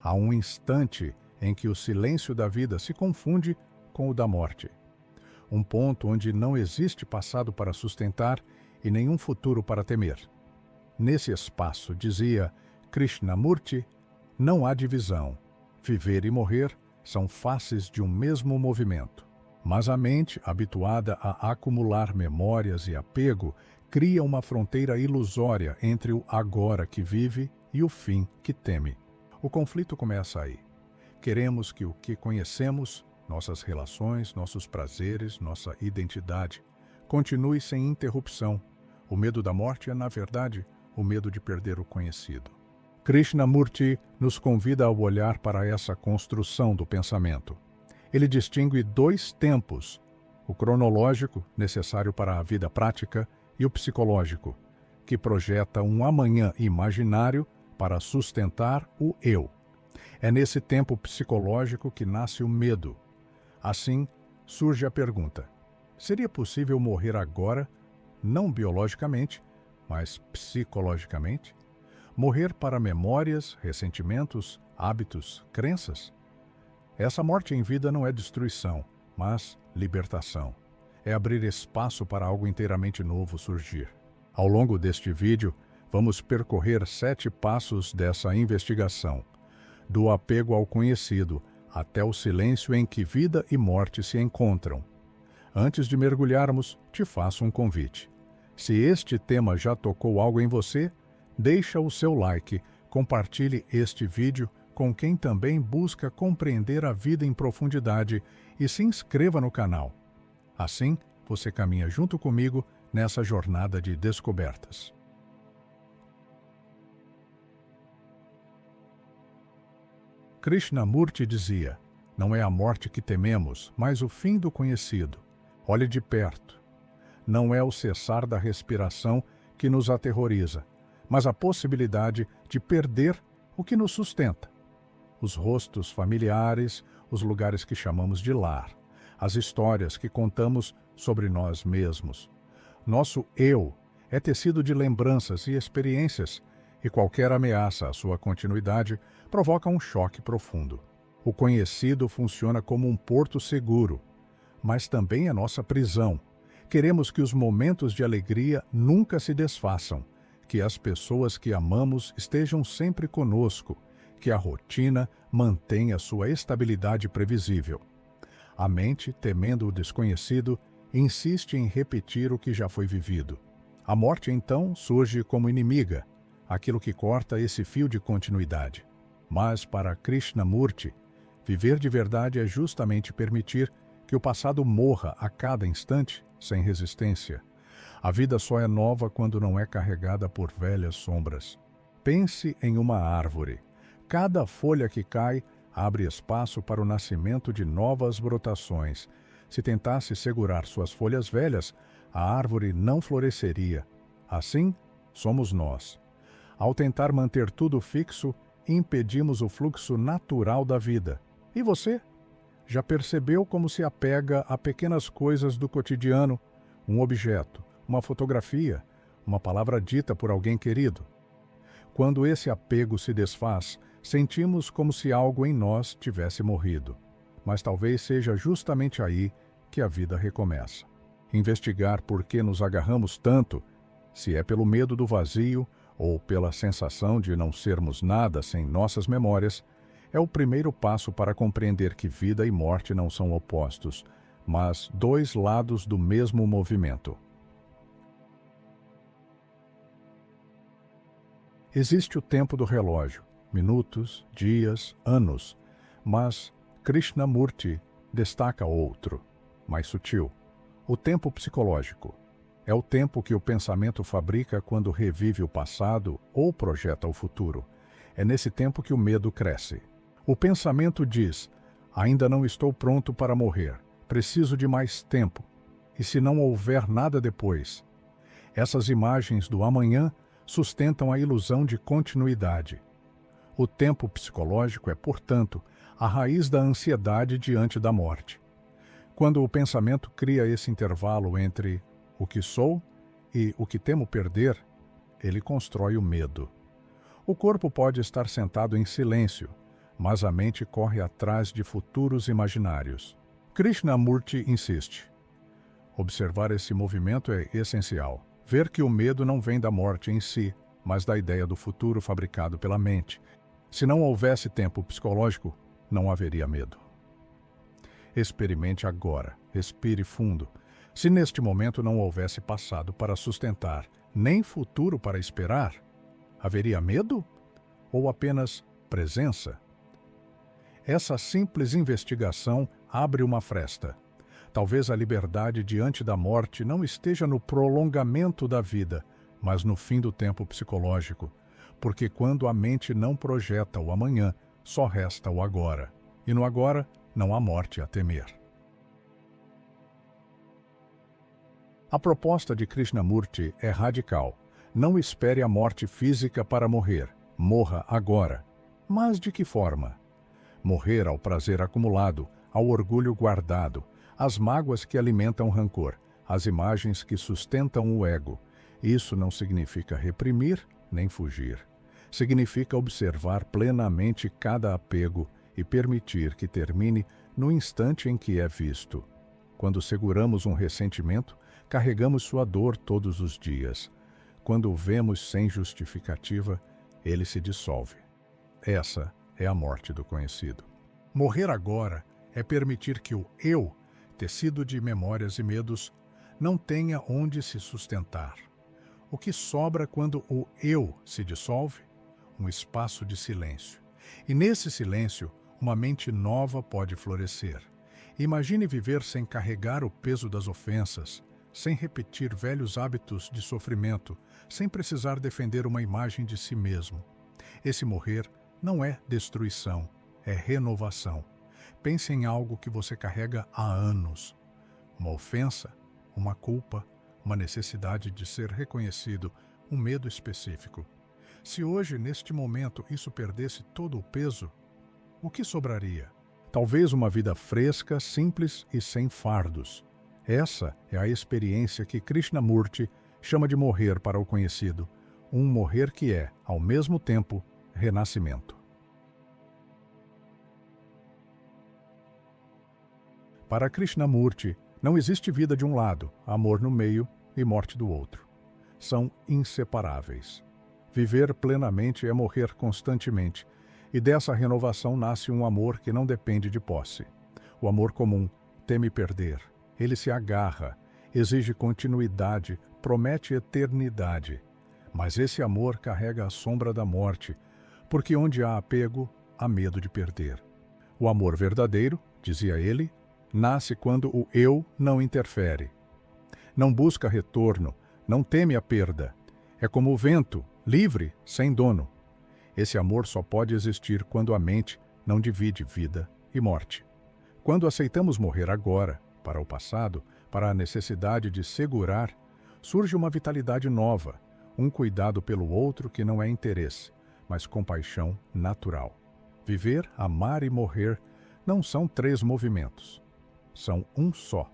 Há um instante em que o silêncio da vida se confunde com o da morte. Um ponto onde não existe passado para sustentar e nenhum futuro para temer. Nesse espaço, dizia Krishnamurti, não há divisão. Viver e morrer são faces de um mesmo movimento. Mas a mente, habituada a acumular memórias e apego, cria uma fronteira ilusória entre o agora que vive e o fim que teme. O conflito começa aí. Queremos que o que conhecemos, nossas relações, nossos prazeres, nossa identidade, continue sem interrupção. O medo da morte é, na verdade, o medo de perder o conhecido. Krishnamurti nos convida a olhar para essa construção do pensamento. Ele distingue dois tempos, o cronológico, necessário para a vida prática, e o psicológico, que projeta um amanhã imaginário para sustentar o eu. É nesse tempo psicológico que nasce o medo. Assim, surge a pergunta: seria possível morrer agora, não biologicamente, mas psicologicamente? Morrer para memórias, ressentimentos, hábitos, crenças? Essa morte em vida não é destruição, mas libertação. É abrir espaço para algo inteiramente novo surgir. Ao longo deste vídeo, vamos percorrer 7 passos dessa investigação, do apego ao conhecido até o silêncio em que vida e morte se encontram. Antes de mergulharmos, te faço um convite. Se este tema já tocou algo em você, deixa o seu like, compartilhe este vídeo com quem também busca compreender a vida em profundidade e se inscreva no canal. Assim, você caminha junto comigo nessa jornada de descobertas. Krishnamurti dizia: não é a morte que tememos, mas o fim do conhecido. Olhe de perto. Não é o cessar da respiração que nos aterroriza, mas a possibilidade de perder o que nos sustenta. Os rostos familiares, os lugares que chamamos de lar, as histórias que contamos sobre nós mesmos. Nosso eu é tecido de lembranças e experiências, e qualquer ameaça à sua continuidade provoca um choque profundo. O conhecido funciona como um porto seguro, mas também é nossa prisão. Queremos que os momentos de alegria nunca se desfaçam, que as pessoas que amamos estejam sempre conosco, que a rotina mantenha sua estabilidade previsível. A mente, temendo o desconhecido, insiste em repetir o que já foi vivido. A morte, então, surge como inimiga, aquilo que corta esse fio de continuidade. Mas, para Krishnamurti, viver de verdade é justamente permitir que o passado morra a cada instante, sem resistência. A vida só é nova quando não é carregada por velhas sombras. Pense em uma árvore. Cada folha que cai abre espaço para o nascimento de novas brotações. Se tentasse segurar suas folhas velhas, a árvore não floresceria. Assim, somos nós. Ao tentar manter tudo fixo, impedimos o fluxo natural da vida. E você? Já percebeu como se apega a pequenas coisas do cotidiano, um objeto, uma fotografia, uma palavra dita por alguém querido? Quando esse apego se desfaz, sentimos como se algo em nós tivesse morrido. Mas talvez seja justamente aí que a vida recomeça. Investigar por que nos agarramos tanto, se é pelo medo do vazio ou pela sensação de não sermos nada sem nossas memórias, é o primeiro passo para compreender que vida e morte não são opostos, mas dois lados do mesmo movimento. Existe o tempo do relógio, minutos, dias, anos, mas Krishnamurti destaca outro, mais sutil, o tempo psicológico. É o tempo que o pensamento fabrica quando revive o passado ou projeta o futuro. É nesse tempo que o medo cresce. O pensamento diz: ainda não estou pronto para morrer, preciso de mais tempo. E se não houver nada depois? Essas imagens do amanhã sustentam a ilusão de continuidade. O tempo psicológico é, portanto, a raiz da ansiedade diante da morte. Quando o pensamento cria esse intervalo entre o que sou e o que temo perder, ele constrói o medo. O corpo pode estar sentado em silêncio, mas a mente corre atrás de futuros imaginários. Krishnamurti insiste. Observar esse movimento é essencial. Ver que o medo não vem da morte em si, mas da ideia do futuro fabricado pela mente. Se não houvesse tempo psicológico, não haveria medo. Experimente agora, respire fundo. Se neste momento não houvesse passado para sustentar, nem futuro para esperar, haveria medo? Ou apenas presença? Essa simples investigação abre uma fresta. Talvez a liberdade diante da morte não esteja no prolongamento da vida, mas no fim do tempo psicológico, porque quando a mente não projeta o amanhã, só resta o agora. E no agora, não há morte a temer. A proposta de Krishnamurti é radical. Não espere a morte física para morrer. Morra agora. Mas de que forma? Morrer ao prazer acumulado, ao orgulho guardado, às mágoas que alimentam rancor, às imagens que sustentam o ego. Isso não significa reprimir nem fugir. Significa observar plenamente cada apego e permitir que termine no instante em que é visto. Quando seguramos um ressentimento, carregamos sua dor todos os dias. Quando o vemos sem justificativa, ele se dissolve. Essa é a morte do conhecido. Morrer agora é permitir que o eu, tecido de memórias e medos, não tenha onde se sustentar. O que sobra quando o eu se dissolve? Um espaço de silêncio. E nesse silêncio, uma mente nova pode florescer. Imagine viver sem carregar o peso das ofensas, sem repetir velhos hábitos de sofrimento, sem precisar defender uma imagem de si mesmo. Esse morrer não é destruição, é renovação. Pense em algo que você carrega há anos. Uma ofensa, uma culpa, uma necessidade de ser reconhecido, um medo específico. Se hoje, neste momento, isso perdesse todo o peso, o que sobraria? Talvez uma vida fresca, simples e sem fardos. Essa é a experiência que Krishnamurti chama de morrer para o conhecido, um morrer que é, ao mesmo tempo, renascimento. Para Krishnamurti, não existe vida de um lado, amor no meio e morte do outro. São inseparáveis. Viver plenamente é morrer constantemente, e dessa renovação nasce um amor que não depende de posse. O amor comum teme perder. Ele se agarra, exige continuidade, promete eternidade. Mas esse amor carrega a sombra da morte, porque onde há apego, há medo de perder. O amor verdadeiro, dizia ele, nasce quando o eu não interfere. Não busca retorno, não teme a perda. É como o vento, livre, sem dono. Esse amor só pode existir quando a mente não divide vida e morte. Quando aceitamos morrer agora, para o passado, para a necessidade de segurar, surge uma vitalidade nova, um cuidado pelo outro que não é interesse, mas compaixão natural. Viver, amar e morrer não são 3 movimentos. São um só.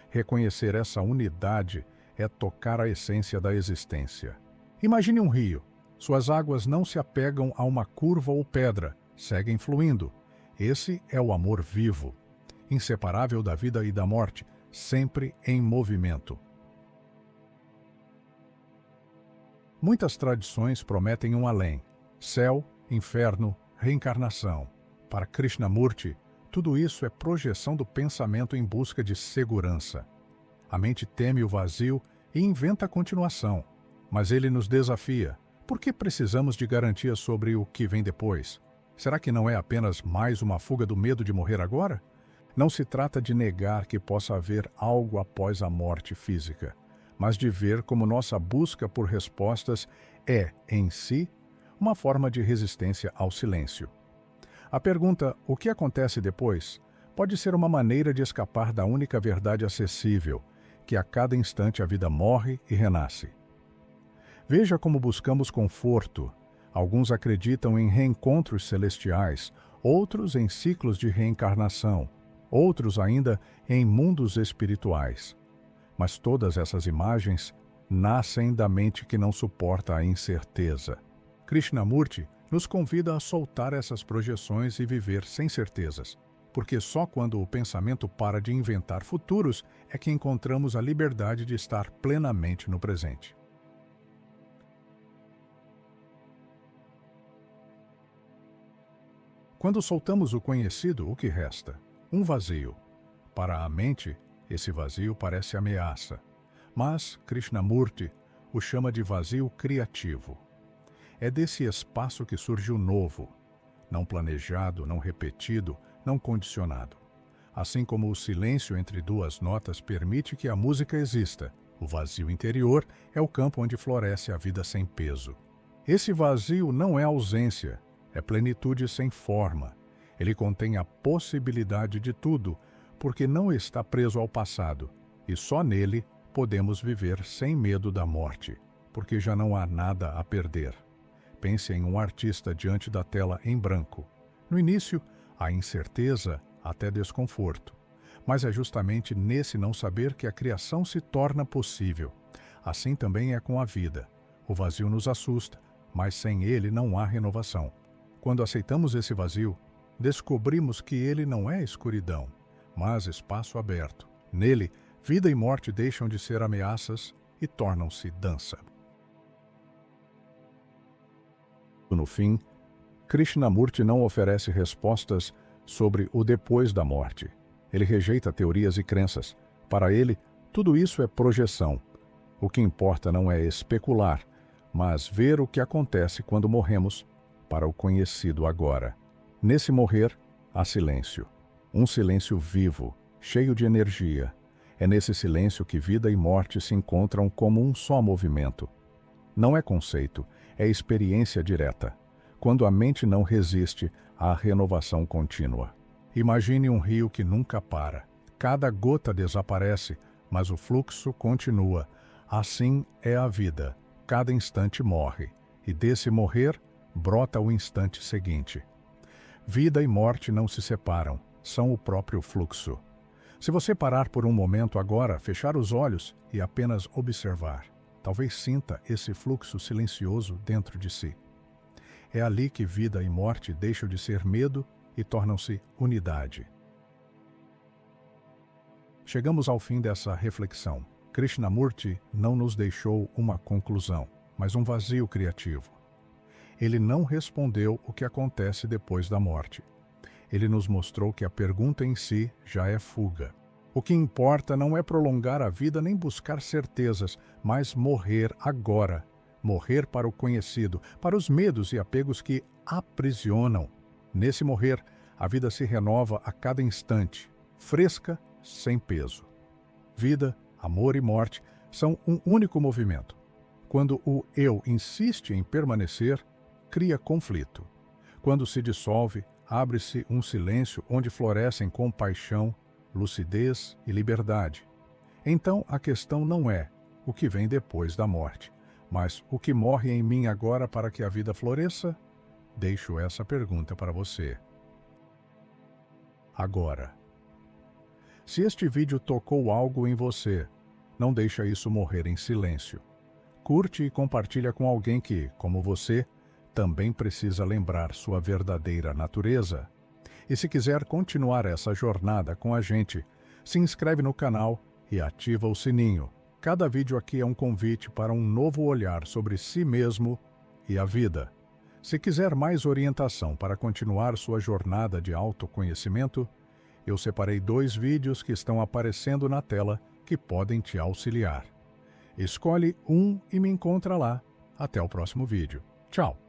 Reconhecer essa unidade é tocar a essência da existência. Imagine um rio. Suas águas não se apegam a uma curva ou pedra, seguem fluindo. Esse é o amor vivo, inseparável da vida e da morte, sempre em movimento. Muitas tradições prometem um além: céu, inferno, reencarnação. Para Krishnamurti, tudo isso é projeção do pensamento em busca de segurança. A mente teme o vazio e inventa a continuação, mas ele nos desafia. Por que precisamos de garantias sobre o que vem depois? Será que não é apenas mais uma fuga do medo de morrer agora? Não se trata de negar que possa haver algo após a morte física, mas de ver como nossa busca por respostas é, em si, uma forma de resistência ao silêncio. A pergunta, o que acontece depois, pode ser uma maneira de escapar da única verdade acessível, que a cada instante a vida morre e renasce. Veja como buscamos conforto. Alguns acreditam em reencontros celestiais, outros em ciclos de reencarnação, outros ainda em mundos espirituais. Mas todas essas imagens nascem da mente que não suporta a incerteza. Krishnamurti nos convida a soltar essas projeções e viver sem certezas, porque só quando o pensamento para de inventar futuros é que encontramos a liberdade de estar plenamente no presente. Quando soltamos o conhecido, o que resta? Um vazio. Para a mente, esse vazio parece ameaça, mas Krishnamurti o chama de vazio criativo. É desse espaço que surge o novo, não planejado, não repetido, não condicionado. Assim como o silêncio entre duas notas permite que a música exista, o vazio interior é o campo onde floresce a vida sem peso. Esse vazio não é ausência, é plenitude sem forma. Ele contém a possibilidade de tudo, porque não está preso ao passado, e só nele podemos viver sem medo da morte, porque já não há nada a perder. Pense em um artista diante da tela em branco. No início, há incerteza, até desconforto. Mas é justamente nesse não saber que a criação se torna possível. Assim também é com a vida. O vazio nos assusta, mas sem ele não há renovação. Quando aceitamos esse vazio, descobrimos que ele não é escuridão, mas espaço aberto. Nele, vida e morte deixam de ser ameaças e tornam-se dança. No fim, Krishnamurti não oferece respostas sobre o depois da morte. Ele rejeita teorias e crenças. Para ele, tudo isso é projeção. O que importa não é especular, mas ver o que acontece quando morremos para o conhecido agora. Nesse morrer, há silêncio. Um silêncio vivo, cheio de energia. É nesse silêncio que vida e morte se encontram como um só movimento. Não é conceito, é experiência direta. Quando a mente não resiste à renovação contínua. Imagine um rio que nunca para. Cada gota desaparece, mas o fluxo continua. Assim é a vida. Cada instante morre, e desse morrer brota o instante seguinte. Vida e morte não se separam, são o próprio fluxo. Se você parar por um momento agora, fechar os olhos e apenas observar, talvez sinta esse fluxo silencioso dentro de si. É ali que vida e morte deixam de ser medo e tornam-se unidade. Chegamos ao fim dessa reflexão. Krishnamurti não nos deixou uma conclusão, mas um vazio criativo. Ele não respondeu o que acontece depois da morte. Ele nos mostrou que a pergunta em si já é fuga. O que importa não é prolongar a vida nem buscar certezas, mas morrer agora. Morrer para o conhecido, para os medos e apegos que aprisionam. Nesse morrer, a vida se renova a cada instante, fresca, sem peso. Vida, amor e morte são um único movimento. Quando o eu insiste em permanecer, cria conflito. Quando se dissolve, abre-se um silêncio onde florescem compaixão, lucidez e liberdade. Então a questão não é o que vem depois da morte, mas o que morre em mim agora para que a vida floresça? Deixo essa pergunta para você. Agora. Se este vídeo tocou algo em você, não deixa isso morrer em silêncio. Curte e compartilha com alguém que, como você, também precisa lembrar sua verdadeira natureza. E se quiser continuar essa jornada com a gente, se inscreve no canal e ativa o sininho. Cada vídeo aqui é um convite para um novo olhar sobre si mesmo e a vida. Se quiser mais orientação para continuar sua jornada de autoconhecimento, eu separei 2 vídeos que estão aparecendo na tela que podem te auxiliar. Escolhe um e me encontra lá. Até o próximo vídeo. Tchau!